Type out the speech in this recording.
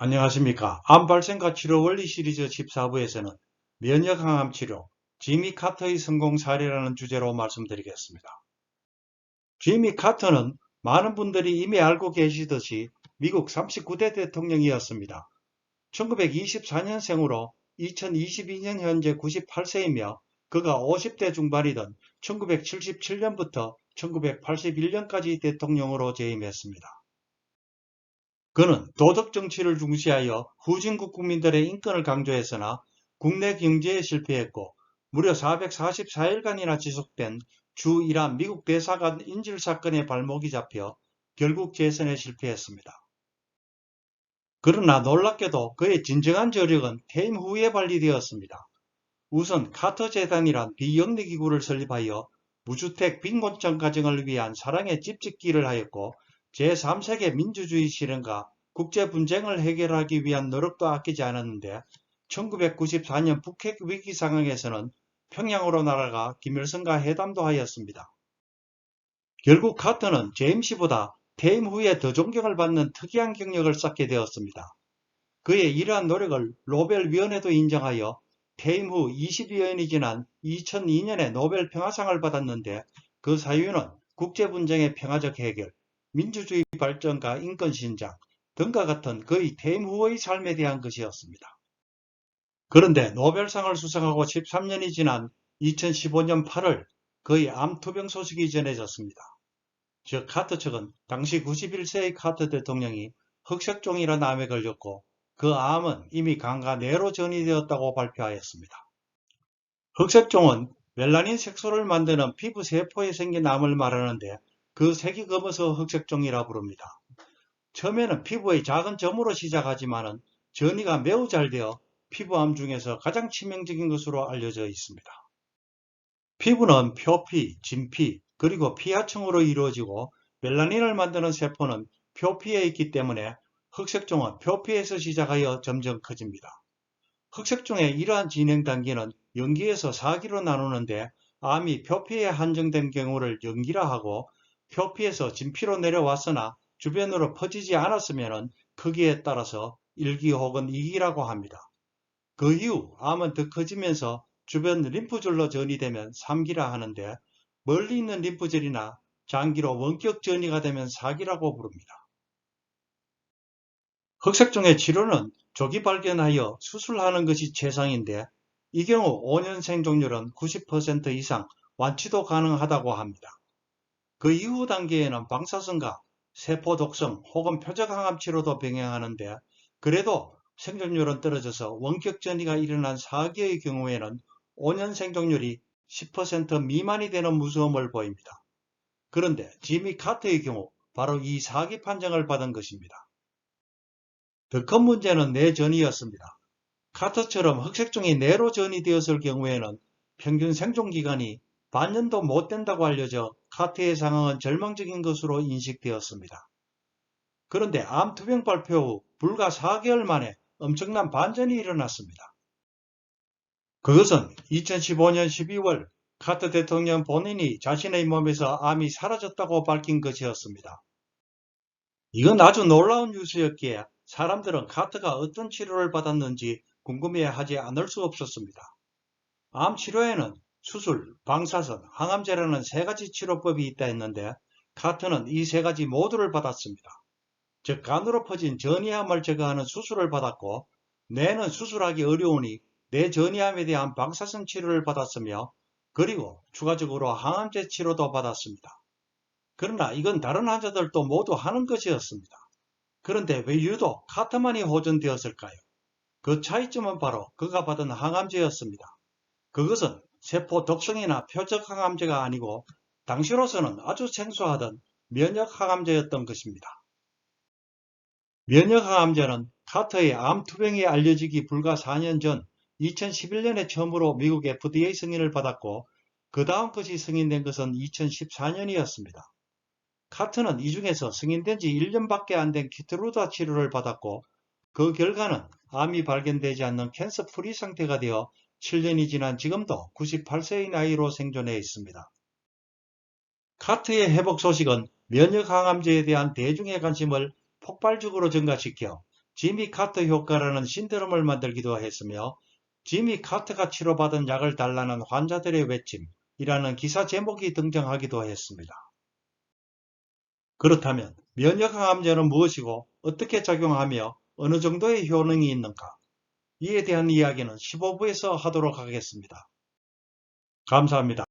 안녕하십니까. 암 발생과 치료 원리 시리즈 14부에서는 면역항암 치료, 지미 카터의 성공 사례라는 주제로 말씀드리겠습니다. 지미 카터는 많은 분들이 이미 알고 계시듯이 미국 39대 대통령이었습니다. 1924년생으로 2022년 현재 98세이며 그가 50대 중반이던 1977년부터 1981년까지 대통령으로 재임했습니다. 그는 도덕 정치를 중시하여 후진국 국민들의 인권을 강조했으나 국내 경제에 실패했고 무려 444일간이나 지속된 주 이란 미국 대사관 인질 사건의 발목이 잡혀 결국 재선에 실패했습니다. 그러나 놀랍게도 그의 진정한 저력은 퇴임 후에 발휘되었습니다. 우선 카터 재단이란 비영리기구를 설립하여 무주택 빈곤층 가정을 위한 사랑의 집 짓기를 하였고 제3세계 민주주의 실현과 국제 분쟁을 해결하기 위한 노력도 아끼지 않았는데 1994년 북핵 위기 상황에서는 평양으로 날아가 김일성과 회담도 하였습니다. 결국 카터는 제임씨보다 퇴임 후에 더 존경을 받는 특이한 경력을 쌓게 되었습니다. 그의 이러한 노력을 노벨위원회도 인정하여 퇴임 후 20여년이 지난 2002년에 노벨 평화상을 받았는데 그 사유는 국제분쟁의 평화적 해결, 민주주의 발전과 인권 신장 등과 같은 그의 퇴임 후의 삶에 대한 것이었습니다. 그런데 노벨상을 수상하고 13년이 지난 2015년 8월 그의 암투병 소식이 전해졌습니다. 즉 카터 측은 당시 91세의 카터 대통령이 흑색종이라는 암에 걸렸고 그 암은 이미 간과 뇌로 전이되었다고 발표하였습니다. 흑색종은 멜라닌 색소를 만드는 피부 세포에 생긴 암을 말하는데 그 색이 검어서 흑색종이라 부릅니다. 처음에는 피부의 작은 점으로 시작하지만 전이가 매우 잘 되어 피부암 중에서 가장 치명적인 것으로 알려져 있습니다. 피부는 표피, 진피, 그리고 피하층으로 이루어지고 멜라닌을 만드는 세포는 표피에 있기 때문에 흑색종은 표피에서 시작하여 점점 커집니다. 흑색종의 이러한 진행 단계는 영기에서 4기로 나누는데 암이 표피에 한정된 경우를 영기라 하고 표피에서 진피로 내려왔으나 주변으로 퍼지지 않았으면 크기에 따라서 1기 혹은 2기라고 합니다. 그 이후 암은 더 커지면서 주변 림프절로 전이되면 3기라 하는데 멀리 있는 림프절이나 장기로 원격 전이가 되면 4기라고 부릅니다. 흑색종의 치료는 조기 발견하여 수술하는 것이 최상인데 이 경우 5년 생존율은 90% 이상 완치도 가능하다고 합니다. 그 이후 단계에는 방사선과 세포 독성 혹은 표적항암 치료도 병행하는데 그래도 생존율은 떨어져서 원격 전이가 일어난 4기의 경우에는 5년 생존율이 10% 미만이 되는 무서움을 보입니다. 그런데 지미 카터의 경우 바로 이 4기 판정을 받은 것입니다. 더 큰 문제는 뇌 전이였습니다. 카터처럼 흑색종이 뇌로 전이되었을 경우에는 평균 생존기간이 반년도 못 된다고 알려져 카터의 상황은 절망적인 것으로 인식되었습니다. 그런데 암투병 발표 후 불과 4개월 만에 엄청난 반전이 일어났습니다. 그것은 2015년 12월 카터 대통령 본인이 자신의 몸에서 암이 사라졌다고 밝힌 것이었습니다. 이건 아주 놀라운 뉴스였기에 사람들은 카터가 어떤 치료를 받았는지 궁금해하지 않을 수 없었습니다. 암 치료에는 수술, 방사선, 항암제라는 3가지 치료법이 있다 했는데 카터는 이 3가지 모두를 받았습니다. 즉 간으로 퍼진 전이암을 제거하는 수술을 받았고 뇌는 수술하기 어려우니 뇌 전이암에 대한 방사선 치료를 받았으며 그리고 추가적으로 항암제 치료도 받았습니다. 그러나 이건 다른 환자들도 모두 하는 것이었습니다. 그런데 왜 유독 카터만이 호전되었을까요? 그 차이점은 바로 그가 받은 항암제였습니다. 그것은 세포 독성이나 표적 항암제가 아니고 당시로서는 아주 생소하던 면역 항암제였던 것입니다. 면역 항암제는 카터의 암 투병이 알려지기 불과 4년 전 2011년에 처음으로 미국 FDA 승인을 받았고 그 다음 것이 승인된 것은 2014년이었습니다. 카터는 이 중에서 승인된 지 1년밖에 안 된 키트루다 치료를 받았고 그 결과는 암이 발견되지 않는 캔서 프리 상태가 되어 7년이 지난 지금도 98세의 나이로 생존해 있습니다. 카터의 회복 소식은 면역 항암제에 대한 대중의 관심을 폭발적으로 증가시켜 지미 카터 효과라는 신드롬을 만들기도 했으며 지미 카터가 치료받은 약을 달라는 환자들의 외침이라는 기사 제목이 등장하기도 했습니다. 그렇다면 면역항암제는 무엇이고 어떻게 작용하며 어느 정도의 효능이 있는가? 이에 대한 이야기는 15부에서 하도록 하겠습니다. 감사합니다.